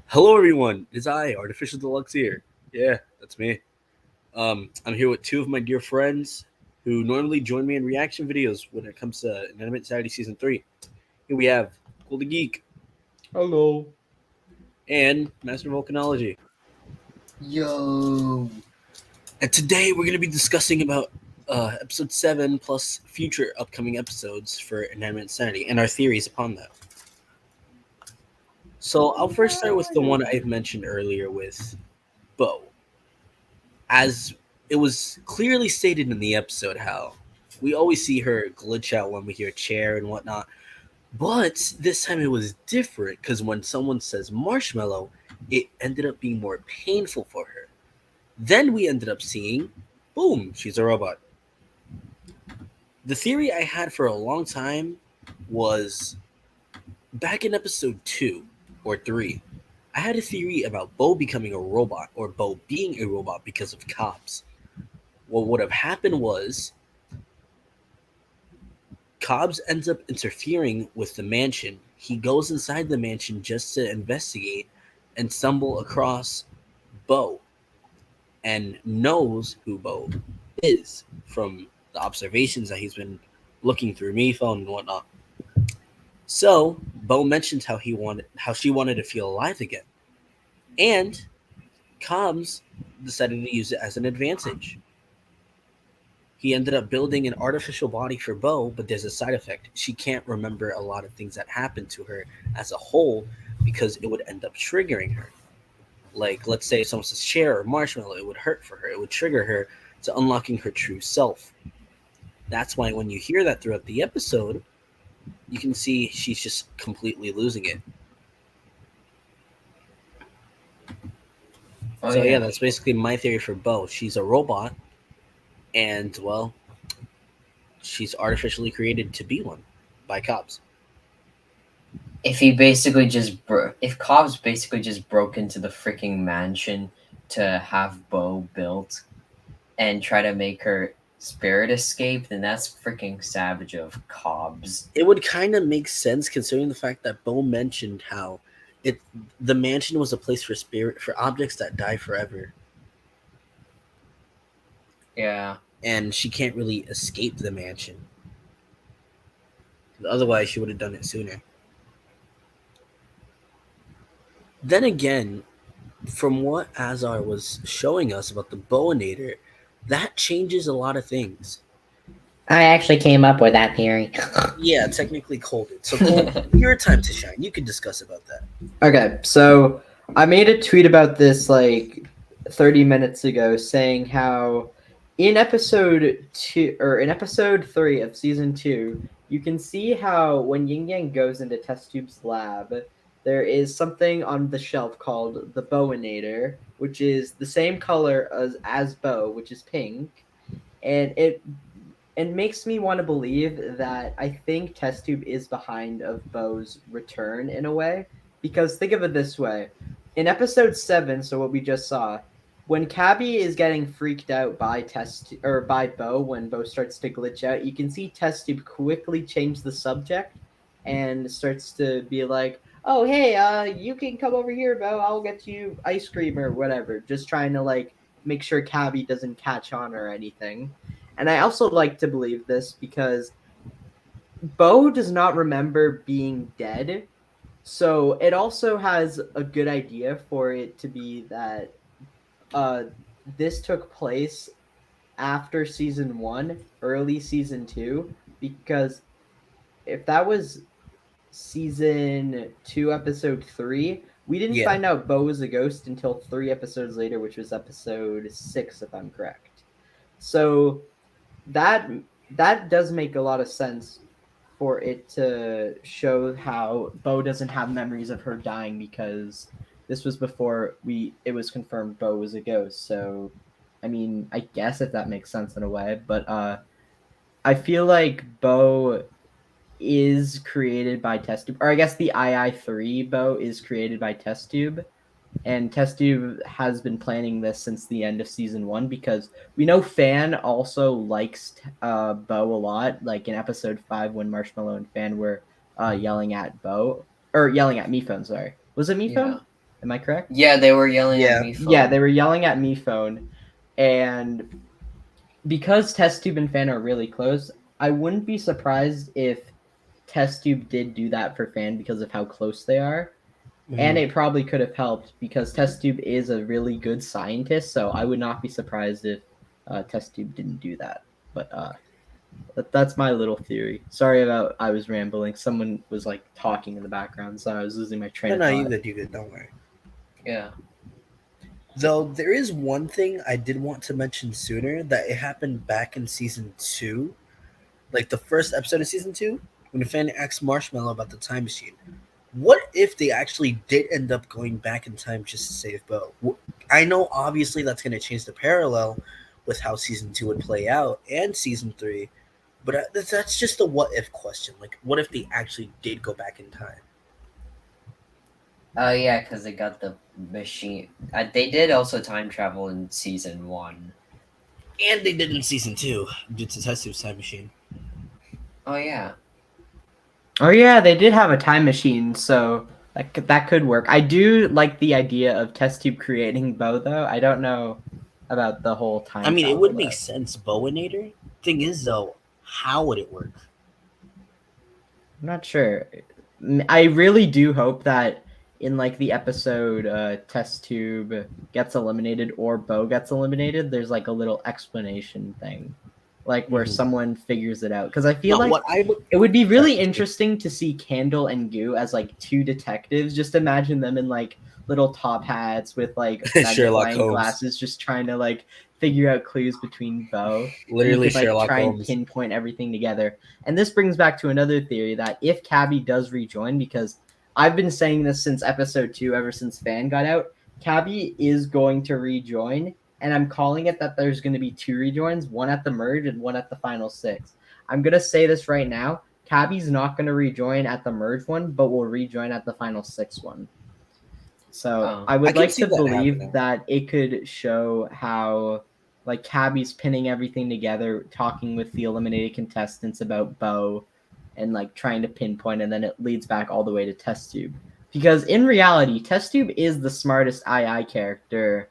Hello, everyone. It's I, Artificial Deluxe here. Yeah, that's me. I'm here with two of my dear friends who normally join me in reaction videos when it comes to Inanimate Saturday Season 3. Here we have ColeTheGeek Hello. and MasterVolcanology. Yo. And today we're going to be discussing about Episode 7 plus future upcoming episodes for Inanimate Sanity and our theories upon that. So I'll first start with the one I've mentioned earlier with Bo. As it was clearly stated in the episode, how we always see her glitch out when we hear chair and whatnot, but this time it was different because when someone says marshmallow, it ended up being more painful for her. Then we ended up seeing, boom, she's a robot. The theory I had for a long time was back in episode 2 or 3. I had a theory about Bo becoming a robot or Bo being a robot because of Cobs. What would have happened was Cobbs ends up interfering with the mansion. He goes inside the mansion just to investigate and stumble across Bo and knows who Bo is from the observations that he's been looking through me phone and whatnot. So Bo mentions how she wanted to feel alive again. And Cobbs decided to use it as an advantage. He ended up building an artificial body for Bo, but there's a side effect. She can't remember a lot of things that happened to her as a whole because it would end up triggering her. Like, let's say if someone says chair or marshmallow, it would hurt for her. It would trigger her to unlocking her true self. That's why when you hear that throughout the episode, you can see she's just completely losing it. So yeah, that's basically my theory for Bo. She's a robot, and well, she's artificially created to be one by Cobbs. If Cobs basically just broke into the freaking mansion to have Bo built and try to make her spirit escape, then that's freaking savage of Cobs. It would kind of make sense considering the fact that Bo mentioned how it the mansion was a place for objects that die forever. Yeah. And she can't really escape the mansion. Otherwise, she would have done it sooner. Then again, from what Azar was showing us about the Boinator, that changes a lot of things. I actually came up with that theory. Yeah, technically Cole did. So Cole, your time to shine. You can discuss about that. Okay, so I made a tweet about this like 30 minutes ago saying how in episode 3 of season 2, you can see how when Yin Yang goes into Test Tube's lab, there is something on the shelf called the Boinator, which is the same color as Bo, which is pink, and it makes me want to believe that I think Test Tube is behind of Bo's return in a way. Because think of it this way. In episode 7, so what we just saw, when Cabbie is getting freaked out by by Bo, when Bo starts to glitch out, you can see Test Tube quickly change the subject and starts to be like, "Oh, hey, you can come over here, Bo. I'll get you ice cream or whatever." Just trying to like make sure Cabbie doesn't catch on or anything. And I also like to believe this because Bo does not remember being dead. So it also has a good idea for it to be that this took place after season 1, early season 2, because if that was season 2, episode 3, we didn't find out Bo was a ghost until 3 episodes later, which was episode 6, if I'm correct. So that does make a lot of sense for it to show how Bo doesn't have memories of her dying because this was before it was confirmed Bo was a ghost. So I mean, I guess if that makes sense in a way, but I feel like Bo is created by Test Tube, or I guess the II3 Bo is created by Test Tube. And Test Tube has been planning this since the end of season 1 because we know Fan also likes Bo a lot. Like in episode 5 when Marshmallow and Fan were yelling at Bo. or yelling at Miphone. Sorry, was it Miphone? Yeah. Am I correct? Yeah, they were yelling Yeah. at me. Yeah, they were yelling at Miphone, and because Test Tube and Fan are really close, I wouldn't be surprised if Test Tube did do that for Fan because of how close they are. And it probably could have helped because Test Tube is a really good scientist, so I would not be surprised if Test Tube didn't do that. But that's my little theory. Sorry about I was rambling. Someone was like talking in the background, so I was losing my train of thought. you good. Don't worry. Yeah. Though there is one thing I did want to mention sooner that it happened back in season 2, like the first episode of season 2, when Fan asked Marshmallow about the time machine. What if they actually did end up going back in time just to save Bo? I know obviously that's going to change the parallel with how season 2 would play out and season 3, but that's just a what if question. Like, what if they actually did go back in time? Yeah, because they got the machine. They did also time travel in season 1. And they did in season 2 due to Test Tube's time machine. Oh yeah. Oh yeah, they did have a time machine, so that could work. I do like the idea of Test Tube creating Bo, though. I don't know about the whole time. I mean, it travel, would though. make sense, Boinator. Thing is, though, how would it work? I'm not sure. I really do hope that in like the episode Test Tube gets eliminated or Bo gets eliminated, there's like a little explanation thing. Like where someone figures it out. Because I feel it would be really interesting to see Candle and Goo as like two detectives. Just imagine them in like little top hats with like Sherlock magnifying Holmes glasses, just trying to like figure out clues between Bo. Literally, could, like, Sherlock try Holmes. and pinpoint everything together. And this brings back to another theory that if Cabbie does rejoin, because I've been saying this since episode 2, ever since Fan got out, Cabbie is going to rejoin. And I'm calling it that there's going to be 2 rejoins, one at the merge and one at the final 6. I'm going to say this right now. Cabbie's not going to rejoin at the merge one, but will rejoin at the final 6 one. So I would like to believe that it could show how like Cabbie's pinning everything together, talking with the eliminated contestants about Bo and like trying to pinpoint, and then it leads back all the way to Test Tube. Because in reality, Test Tube is the smartest II character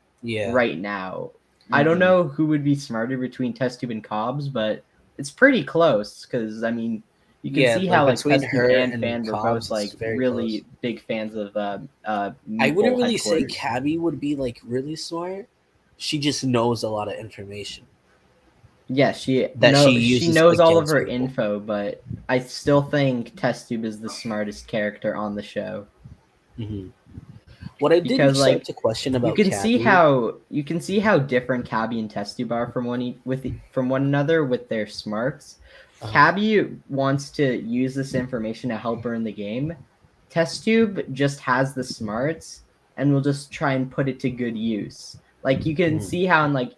right now. I don't know who would be smarter between Test Tube and Cobs, but it's pretty close because I mean you can see how like Test Tube and Fan were both like really close. Big fans of I wouldn't really say Cabbie would be like really smart. She just knows a lot of information. Yeah, she knows all of her info, but I still think Test Tube is the smartest character on the show. What I did start to question about you can see how different Cabbie and Test Tube are from one another with their smarts. Cabbie wants to use this information to help her in the game. Test Tube just has the smarts and will just try and put it to good use. Like you can see how in like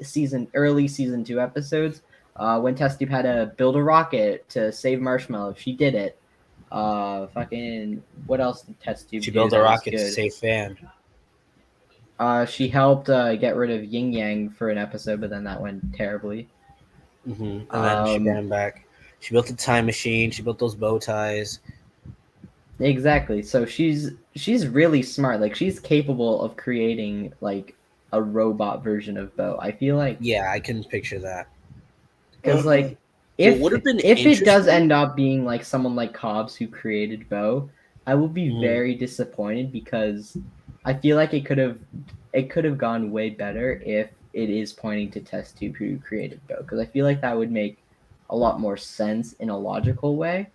early season 2 episodes, when Test Tube had to build a rocket to save Marshmallow, she did it. What else did Test Tube do? She built a rocket to save Fan. She helped get rid of Yin Yang for an episode, but then that went terribly. And then she ran back. She built a time machine. She built those bow ties. Exactly. So she's really smart. Like she's capable of creating like a robot version of Bo. I feel like. Yeah, I can picture that. Because like if it does end up being like someone like Cobs who created Bo, I will be very disappointed because I feel like it could have gone way better if it is pointing to Test Tube who created Bo, because I feel like that would make a lot more sense in a logical way,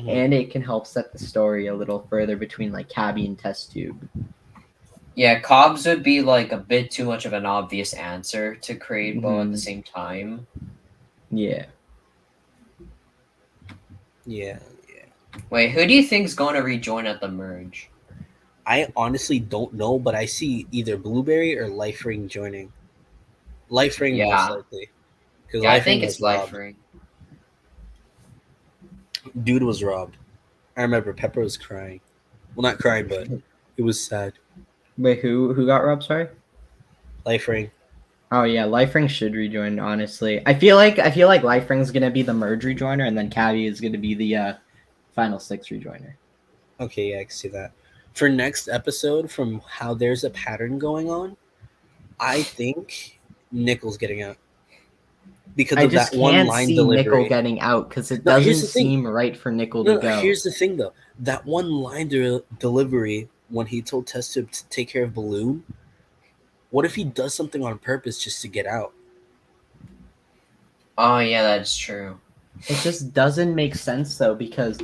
and it can help set the story a little further between like Cabbie and Test Tube. Yeah, Cobs would be like a bit too much of an obvious answer to create Bo at the same time. Yeah. Wait, who do you think's going to rejoin at the merge? I honestly don't know, but I see either Blueberry or Life Ring joining. Life Ring most likely. I think it's Life Ring. Dude was robbed. I remember Pepper was crying. Well, not crying, but it was sad. Wait, who got robbed? Sorry. Life Ring. Oh yeah, Life Ring should rejoin. Honestly, I feel like Life Ring's gonna be the merge rejoiner, and then Cabbie is gonna be the final 6 rejoiner. Okay, yeah, I can see that. For next episode, from how there's a pattern going on, I think Nickel's getting out because I of just that one can't line see Nickel delivery. getting out because it No, here's doesn't the thing. seem right for Nickel No, to no, go. here's the thing though. That one line delivery when he told Test Tube to take care of Balloon. What if he does something on purpose just to get out? Oh yeah, that's true. It just doesn't make sense though because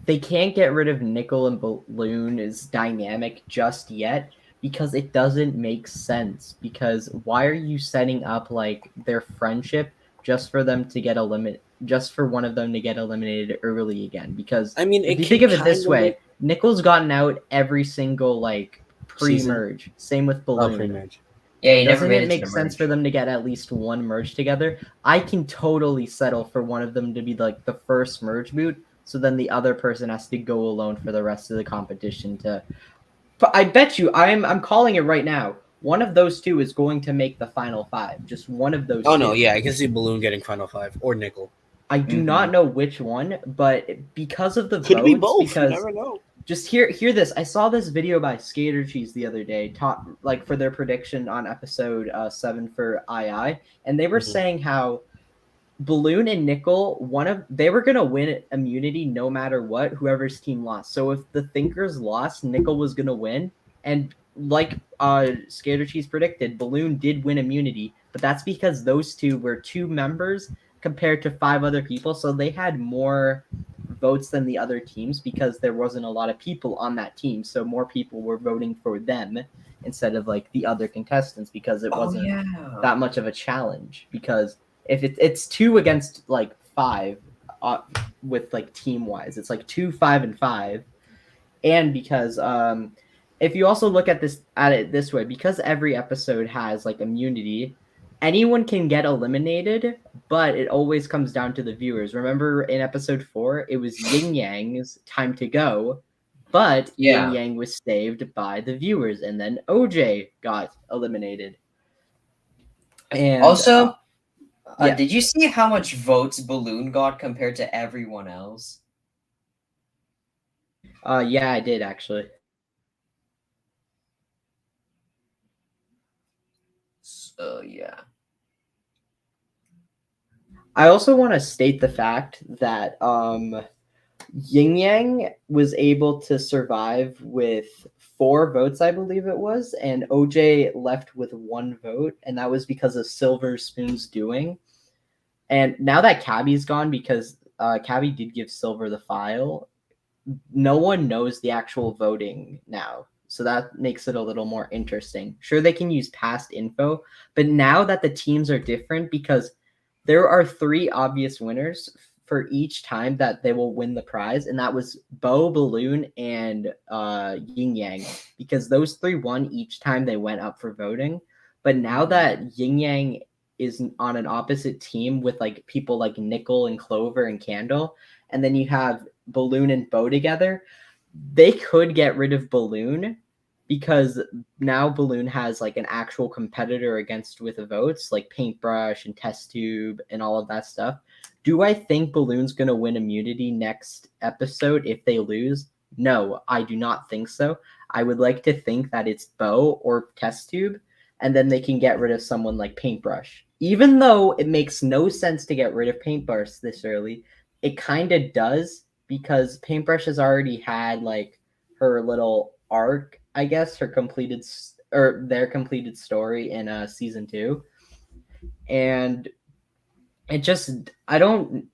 they can't get rid of Nickel and Balloon as dynamic just yet because it doesn't make sense. Because why are you setting up like their friendship just for them to get just for one of them to get eliminated early again? Because I mean, if it you can think of it this kind of way, make Nickel's gotten out every single like season. pre-merge. Same with Oh, Balloon. pretty much. Yeah, he never Doesn't made it it to make the sense merge. for them to get at least one merge together? I can totally settle for one of them to be like the first merge boot, so then the other person has to go alone for the rest of the competition to. But I bet you, I'm calling it right now. One of those two is going to make the final five. Just one of those Oh two. no, yeah, I can see Balloon getting Final Five or Nickel. I do not know which one, but because of the Could votes, be both. because You never know. just hear this. I saw this video by Skater Cheese the other day, like for their prediction on episode 7 for II, and they were saying how Balloon and Nickel, they were gonna win immunity no matter what, whoever's team lost. So if the Thinkers lost, Nickel was gonna win, and like Skater Cheese predicted, Balloon did win immunity, but that's because those two were 2 members compared to 5 other people, so they had more votes than the other teams because there wasn't a lot of people on that team, so more people were voting for them instead of like the other contestants because it wasn't that much of a challenge. Because if it's 2 against like 5 with like team wise, it's like 2, 5, and 5, and because if you also look at it this way, because every episode has like immunity, anyone can get eliminated, but it always comes down to the viewers. Remember in episode 4, it was Yin Yang's time to go, but Yin Yang was saved by the viewers, and then OJ got eliminated. And also, yeah. did you see how much votes Balloon got compared to everyone else? Yeah, I did actually. So yeah. I also want to state the fact that Yin Yang was able to survive with 4 votes, I believe it was, and OJ left with 1 vote, and that was because of Silver Spoon's doing. And now that Cabbie's gone, because Cabbie did give Silver the file, no one knows the actual voting now. So that makes it a little more interesting. Sure, they can use past info, but now that the teams are different, because there are 3 obvious winners for each time that they will win the prize, and that was Bo, Balloon, and Yin Yang, because those 3 won each time they went up for voting. But now that Yin Yang is on an opposite team with like people like Nickel and Clover and Candle, and then you have Balloon and Bo together, they could get rid of Balloon because now Balloon has like an actual competitor against with the votes, like Paintbrush and Test Tube and all of that stuff. Do I think Balloon's going to win immunity next episode if they lose? No, I do not think so. I would like to think that it's Bo or Test Tube, and then they can get rid of someone like Paintbrush. Even though it makes no sense to get rid of Paintbrush this early, it kind of does, because Paintbrush has already had like her little arc, I guess, their completed story in season 2, and it just, I don't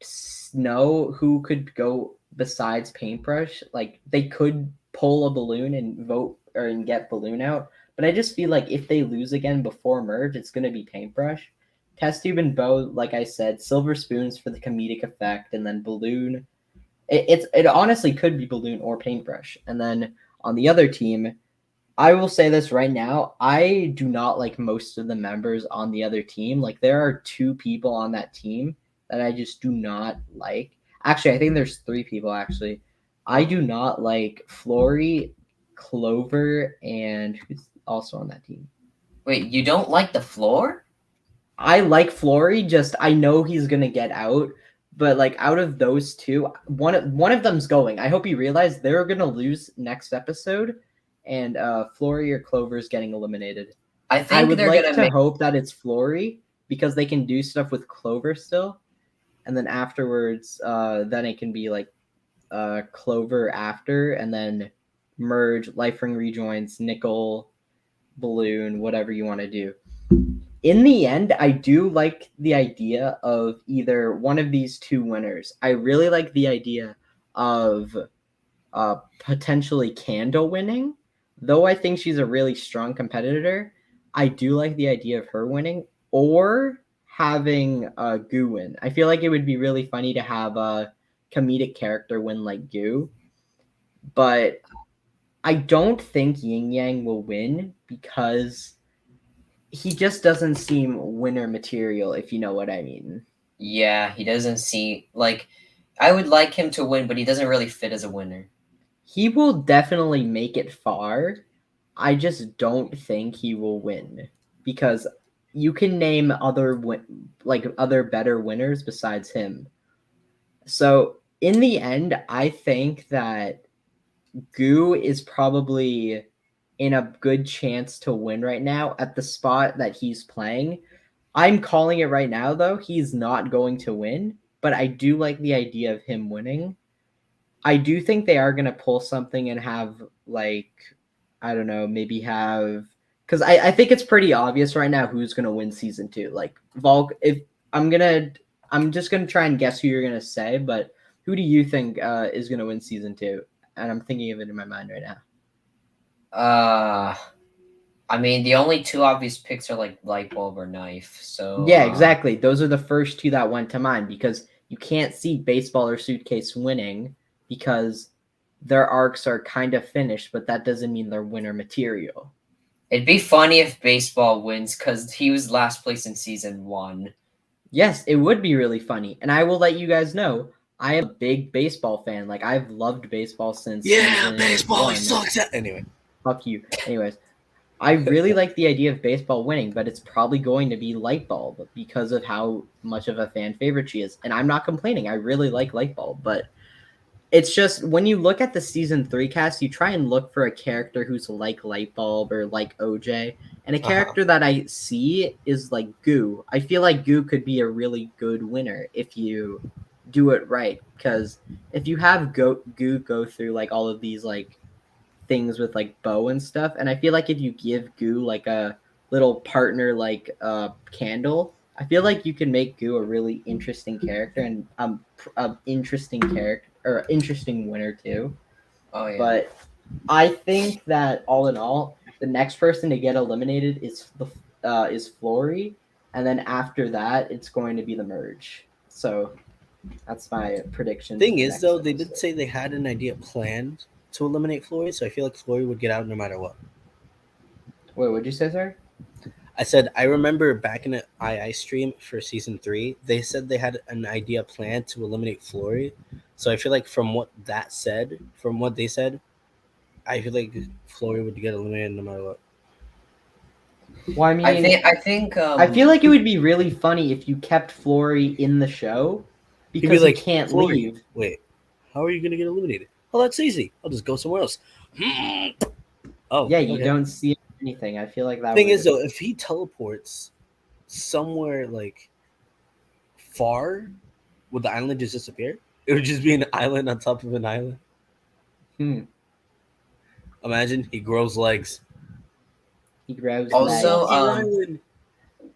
know who could go besides Paintbrush. Like they could pull a Balloon and vote and get Balloon out, but I just feel like if they lose again before merge, it's gonna be Paintbrush. Test Tube and Bo, like I said, Silver Spoons for the comedic effect, and then Balloon. It honestly could be Balloon or Paintbrush. And then on the other team, I will say this right now, I do not like most of the members on the other team. Like there are 2 people on that team that I just do not like. Actually, I think there's 3 people actually. I do not like Floory, Clover, and who's also on that team. Wait, you don't like the floor? I like Floory, just I know he's gonna get out, But like out of those two, one of them's going. I hope you realize they're gonna lose next episode, and Floory or Clover's getting eliminated. I I think would they're like gonna to make. hope that it's Floory because they can do stuff with Clover still, and then afterwards, then it can be like Clover after, and then merge Life Ring rejoins, Nickel, Balloon, whatever you want to do. In the end, I do like the idea of either one of these two winners. I really like the idea of potentially Candle winning, though I think she's a really strong competitor. I do like the idea of her winning or having Goo win. I feel like it would be really funny to have a comedic character win like Goo, but I don't think Yin Yang will win because he just doesn't seem winner material, if you know what I mean. Yeah, he doesn't see like. I would like him to win, but he doesn't really fit as a winner. He will definitely make it far. I just don't think he will win because you can name other other better winners besides him. So in the end, I think that Goo is probably in a good chance to win right now at the spot that he's playing. I'm calling it right now, though. He's not going to win, but I do like the idea of him winning. I do think they are going to pull something and have, like, I don't know, maybe have. Because I think it's pretty obvious right now who's going to win season 2. Like, if I'm just going to try and guess who you're going to say, but who do you think is going to win season 2? And I'm thinking of it in my mind right now. I mean, the only two obvious picks are like light bulb or knife. So Yeah, exactly. Those are the first two that went to mind because you can't see baseball or suitcase winning because their arcs are kind of finished, but that doesn't mean they're winner material. It'd be funny if baseball wins because he was last place in season 1. Yes, it would be really funny. And I will let you guys know, I am a big baseball fan. Like, I've loved baseball since season baseball 1. sucks. Anyway, Fuck you. Anyways, I really like the idea of baseball winning, but it's probably going to be Light Bulb because of how much of a fan favorite she is. And I'm not complaining. I really like Light Bulb, but it's just when you look at the season 3 cast, you try and look for a character who's like Light Bulb or like OJ. And a character that I see is like Goo. I feel like Goo could be a really good winner if you do it right. Because if you have Goo go through like all of these like things with like Bo and stuff, and I feel like if you give Goo like a little partner like Candle, I feel like you can make Goo a really interesting character and interesting character or interesting winner too. Oh yeah. But I think that all in all, the next person to get eliminated is Floory, and then after that, it's going to be the merge. So that's my prediction. Thing is, though, they did say they had an idea planned to eliminate Floory, so I feel like Floory would get out no matter what. Wait, what'd you say, sir? I said I remember back in the II stream for season 3, they said they had an idea planned to eliminate Floory. So I feel like from what they said, I feel like Floory would get eliminated no matter what. Well, I mean, I think I feel like it would be really funny if you kept Floory in the show because be like, he can't "Floory, leave. Wait, how are you gonna get eliminated? Oh, that's easy. I'll just go somewhere else. Oh, Yeah, you okay. don't see anything. I feel like that. Thing is, though, if he teleports somewhere like far, would the island just disappear? It would just be an island on top of an island. Imagine he grows legs. He grabs Also, legs.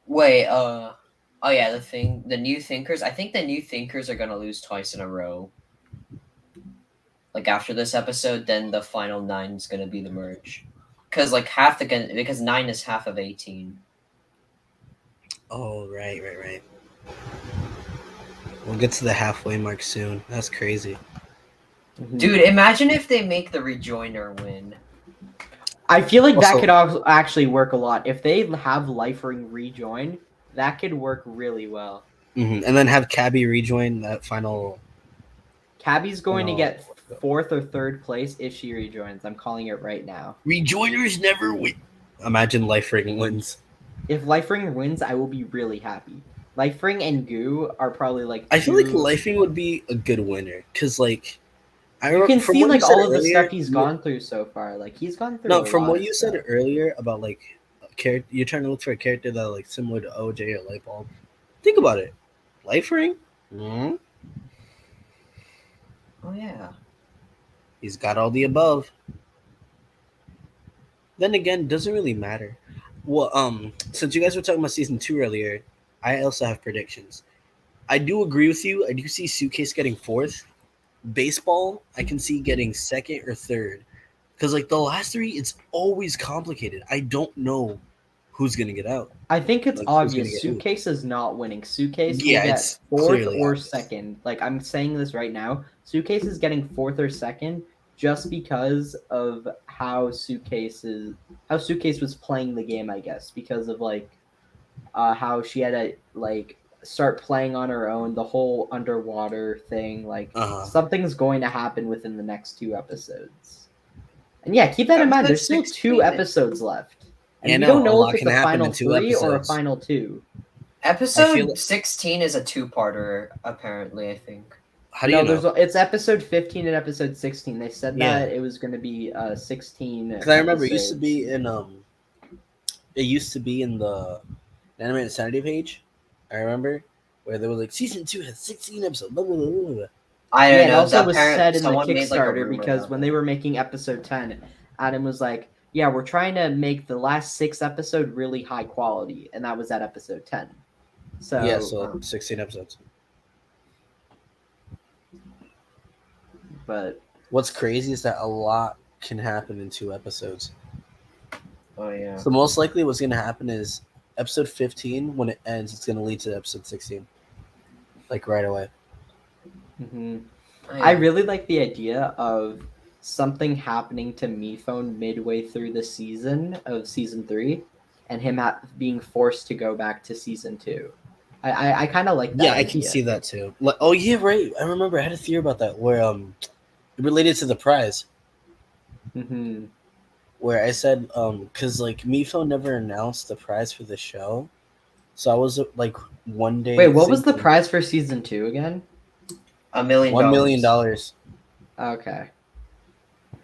wait, oh yeah, the new thinkers. I think the new thinkers are gonna lose twice in a row. Like after this episode, then the final 9 is gonna be the merge, because 9 is half of 18. Oh, right. We'll get to the halfway mark soon. That's crazy. Dude, imagine if they make the rejoiner win. I feel like that Also- could also actually work a lot. If they have Life Ring rejoin, that could work really well. And then have Cabbie rejoin that final. Cabbie's going to No. get 4th or 3rd place if she rejoins. I'm calling it right now. Rejoiners never win. Imagine Life Ring wins. If Life Ring wins, I will be really happy. Lifering and Goo are probably like I feel like two- Lifing would be a good winner because like I You remember can from see what like you said all of the earlier, stuff he's gone through so far. Like he's gone through. No, a from lot what of you stuff. said earlier about like character, you're trying to look for a character that like similar to OJ or Lightbulb. Think about it, Lifering. Mm-hmm. Oh yeah. He's got all the above. Then again, doesn't really matter. Well, since you guys were talking about season 2 earlier, I also have predictions. I do agree with you. I do see Suitcase getting 4th. Baseball, I can see getting 2nd or 3rd. Because like the last 3, it's always complicated. I don't know who's gonna get out. I think it's Like, who's gonna obvious. get who. Suitcase is not winning. Suitcase Yeah, will get it's 4th clearly or obvious. 2nd. Like I'm saying this right now. Suitcase is getting 4th or 2nd just because of how Suitcase was playing the game, I guess, because of like how she had to like start playing on her own, the whole underwater thing. Like something's going to happen within the next 2 episodes. And yeah, keep that in mind. There's still 2 episodes left. And we don't know if it's a final 3 or a final 2. Episode 16 is a 2-parter, apparently, I think. How do you know? It's episode 15 and episode 16. They said that it was going to be 16. Because I remember it used to be in the Inanimate Insanity page. I remember where they were like season 2 has 16 episodes. Blah, blah, blah, blah. I don't know. It also was said in the someone made, like, a Kickstarter rumor because about when that. they were making episode 10, Adam was like, "Yeah, we're trying to make the last 6 episode really high quality," and that was at episode 10. So Yeah, so 16 episodes. But what's crazy is that a lot can happen in 2 episodes. Oh yeah. So most likely what's going to happen is episode 15, when it ends, it's going to lead to episode 16. Like right away. mhm. Oh, yeah. I really like the idea of something happening to Miphone midway through the season of season 3 and him being forced to go back to season 2. I kind of like that. Yeah, I idea. can see that too. Like, oh yeah, right. I remember I had a theory about that where it related to the prize. Mm-hmm. Where I said because like Mifo never announced the prize for the show, so I was like one day. Wait, what was the prize for season 2 again? $1 million. $1 million. Okay.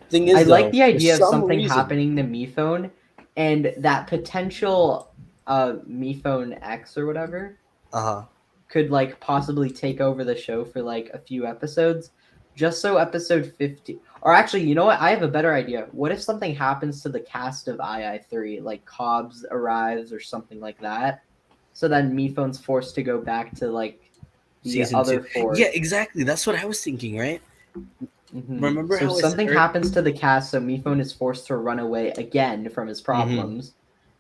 Thing is, I like though, the idea of for some something reason- happening to Miphone and that potential Miphone X or whatever could like possibly take over the show for like a few episodes, just so episode 50. Or actually, you know what? I have a better idea. What if something happens to the cast of II3, like Cobs arrives or something like that, so then Miphone's forced to go back to like the Season other 2. 4. Yeah, exactly. That's what I was thinking, right? Mhm. Remember so how I something said- happens to the cast, so Miphone is forced to run away again from his problems,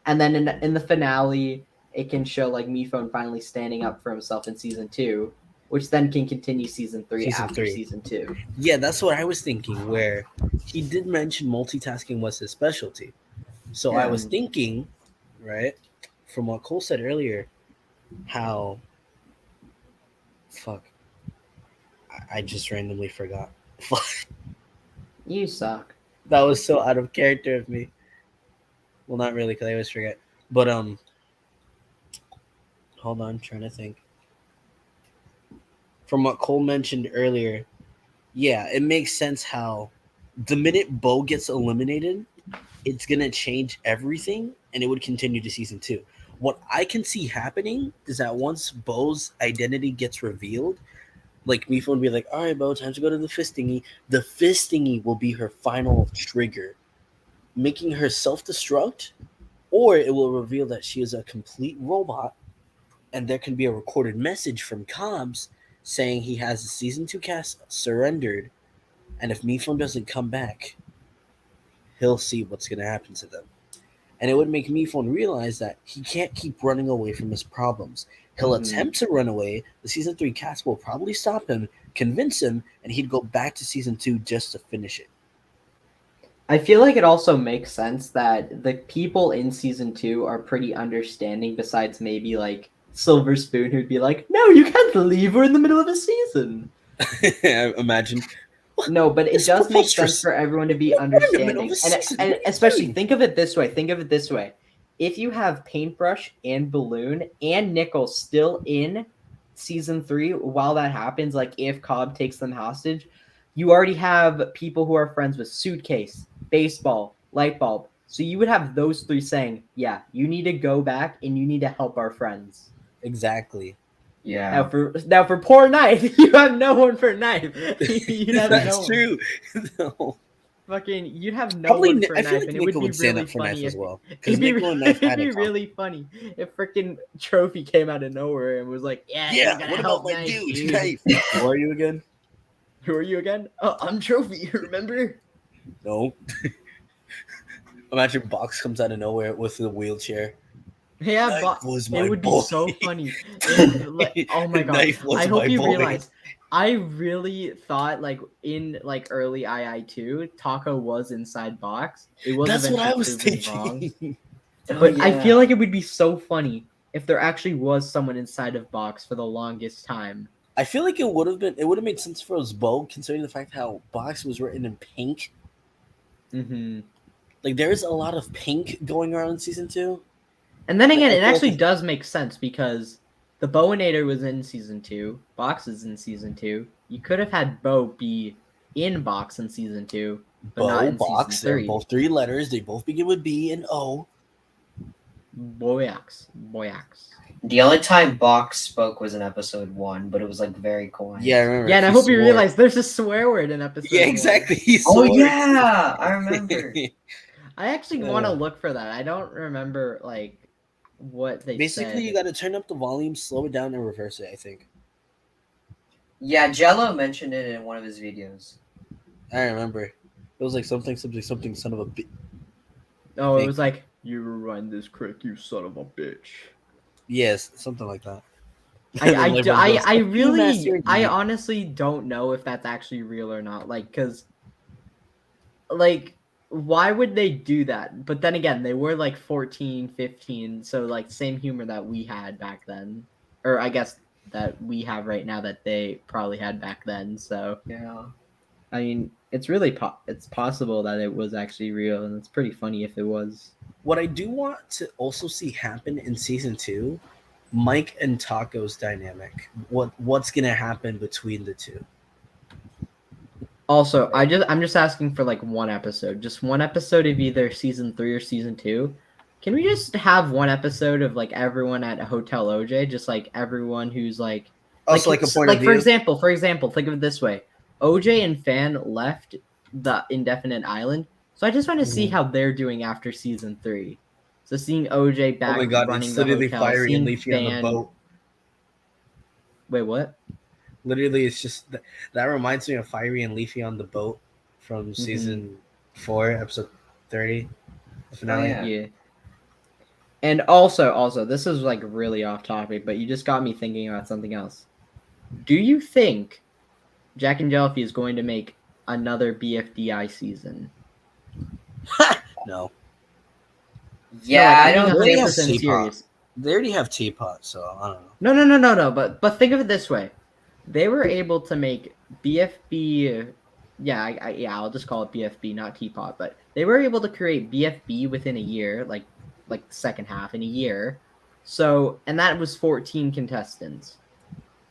and then in the finale, it can show like Miphone finally standing up for himself in season 2, which then can continue season 3 after season 2. Yeah, that's what I was thinking. Where he did mention multitasking was his specialty, so I was thinking, right, from what Cole said earlier, how. Fuck. I just randomly forgot. You suck. That was so out of character of me. Well, not really, because I always forget. But hold on, trying to think. From what Cole mentioned earlier, yeah, it makes sense how the minute Bo gets eliminated, it's gonna change everything, and it would continue to season 2. What I can see happening is that once Bo's identity gets revealed, like Mifo would be like, "All right, Bo, time to go to the fist thingy." The fist thingy will be her final trigger, making her self-destruct, or it will reveal that she is a complete robot, and there can be a recorded message from Cobs saying he has the season 2 cast surrendered, and if Mifo doesn't come back, he'll see what's going to happen to them. And it would make Mifo realize that he can't keep running away from his problems. He'll attempt to run away. The season 3 cast will probably stop him, convince him, and he'd go back to season 2 just to finish it. I feel like it also makes sense that the people in season 2 are pretty understanding, besides maybe like Silver Spoon, who'd be like, "No, you can't leave. We're in the middle of a season." Imagine. No, but it It's does make preposterous. sense for everyone to be We're in the middle understanding, of a season. What are and you especially doing? think of it this way. if you have Paintbrush and Balloon and Nickel still in season 3 while that happens, like if Cobb takes them hostage, you already have people who are friends with Suitcase, Baseball, Lightbulb. So you would have those 3 saying, yeah, you need to go back and you need to help our friends. Exactly. Yeah. Now for poor Knife, you have no one for Knife. You'd have That's no one. true. No. Fucking, you'd have no Probably one Ni- for I Knife, feel like and it Nico would be would stand really up for funny Knife as if well. it'd Because be, Nico and Knife it'd had be a really funny if freaking Trophy came out of nowhere and was like, "Yeah, you're Yeah, gonna what help about my Knife, dude? Knife. Who are you again? Who are you again? Oh, I'm Trophy. Remember? No. Imagine Box comes out of nowhere with the wheelchair. Yeah, Knife but was it my would boy. be so funny if, like, oh my god! Knife was I hope my you boy. realize. I really thought, like, in like early II2, Taco was inside Box. It was That's what eventually I was proven wrong. thinking. Oh, But I feel yeah. like it would be so funny if there actually was someone inside of Box for the longest time. I feel like it would have made sense for us both, considering the fact how Box was written in pink. Mm-hmm. Like there's a lot of pink going around in season 2. And then again, I it feel like actually does make sense because the Bowinator was in season 2, Box is in season 2. You could have had Bo be in Box in season 2, but not Bo, in Box, season they're 3. both 3 letters. They both begin with B and O. Boyax. The only time Box spoke was in episode 1, but it was like very quiet. Yeah, I remember. Yeah, and I he hope you swore. realize there's a swear word in episode Yeah, 1. exactly. He Oh swore. yeah, I remember. I actually want to look for that. I don't remember like what they Basically, said. you got to turn up the volume, slow it down, and reverse it. I think. Yeah, Jello mentioned it in one of his videos. I remember. It was like something, son of a bitch. Oh, it was like, you rewind this quick, you son of a bitch. Yes, something like that. I honestly don't know if that's actually real or not. Like, cause, like, why would they do that? But then again, they were like 14, 15, so like same humor that we had back then, or I guess that we have right now that they probably had back then. So Yeah. I mean, it's really it's possible that it was actually real, and it's pretty funny if it was. What I do want to also see happen in season 2, Mike and Taco's dynamic. What's gonna happen between the two? Also, I'm just asking for like one episode, just one episode of either season 3 or season 2. Can we just have one episode of like everyone at Hotel OJ, just like everyone who's like, Also, like a point of for view. example, think of it this way: OJ and Fan left the Indefinite Island, so I just want to see how they're doing after season 3. So seeing OJ back Oh my god, running it's the literally hotel, Fiery and seeing Leafy on the Fan. boat. Wait, what? Literally, it's just that reminds me of Fiery and Leafy on the boat from season 4, episode 30, the finale. Yeah. And also, this is like really off topic, but you just got me thinking about something else. Do you think Jack and Jellyfy is going to make another BFDI season? No. Yeah, No, I don't think think so. serious. They already have Teapot, so I don't know. No. But think of it this way: they were able to make BFB. Yeah, I'll just call it BFB, not Teapot. But they were able to create BFB within a year, like the second half in a year. So, and that was 14 contestants.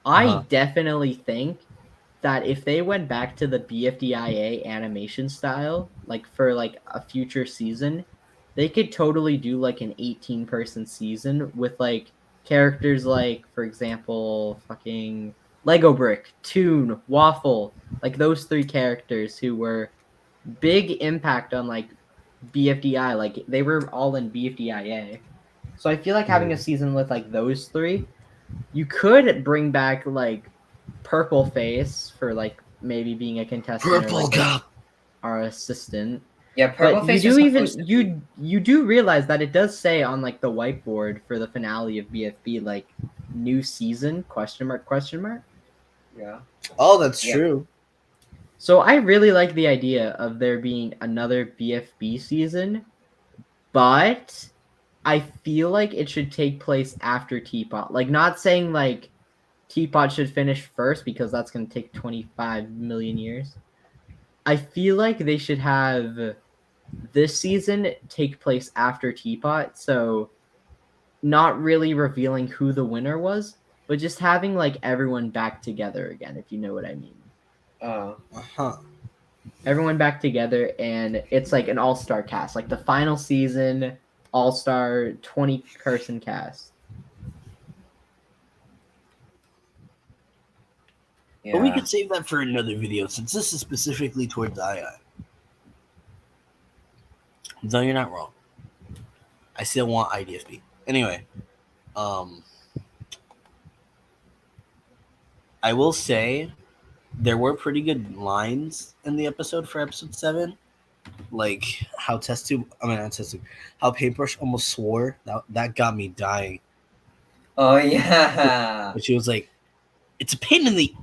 I definitely think that if they went back to the BFDIA animation style, like for like a future season, they could totally do like an 18-person season with like characters like, for example, fucking Lego Brick, Toon, Waffle, like those 3 characters who were big impact on like BFDI, like they were all in BFDIA. So I feel like having a season with like those 3, you could bring back like Purple Face for like maybe being a contestant Purple or like Cup. our assistant. Yeah, Purple But Face you is do even supposed to be. you do realize that it does say on like the whiteboard for the finale of BFB like new season question mark. Yeah. Oh, that's Yeah. true. So I really like the idea of there being another BFB season, but I feel like it should take place after Teapot. Like, not saying like Teapot should finish first because that's going to take 25 million years. I feel like they should have this season take place after Teapot, so not really revealing who the winner was, but just having like everyone back together again, if you know what I mean. Uh-huh. Everyone back together, and it's like an all-star cast, like the final season all-star 20-person cast. But we Yeah. could save that for another video since this is specifically towards II. Though you're not wrong. I still want IDFB. Anyway, I will say there were pretty good lines in the episode for episode 7. Like how how Paintbrush almost swore. That got me dying. Oh yeah. But she was like, "It's a pain in the,"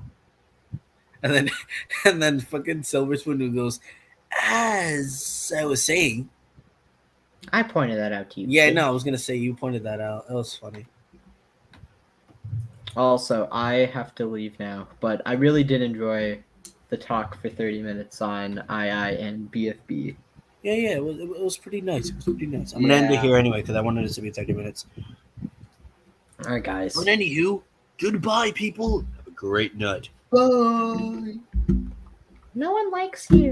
and then fucking Silver Spoon goes, "As I was saying." I pointed that out to you. Yeah, kid. no, I was gonna say you pointed that out. That was funny. Also, I have to leave now, but I really did enjoy the talk for 30 minutes on II and BFB. Yeah, it was pretty nice. It was pretty nice. I'm gonna end it here anyway because I wanted it to be 30 minutes. All right, guys. But anywho, goodbye, people. Have a great night. Bye. No one likes you.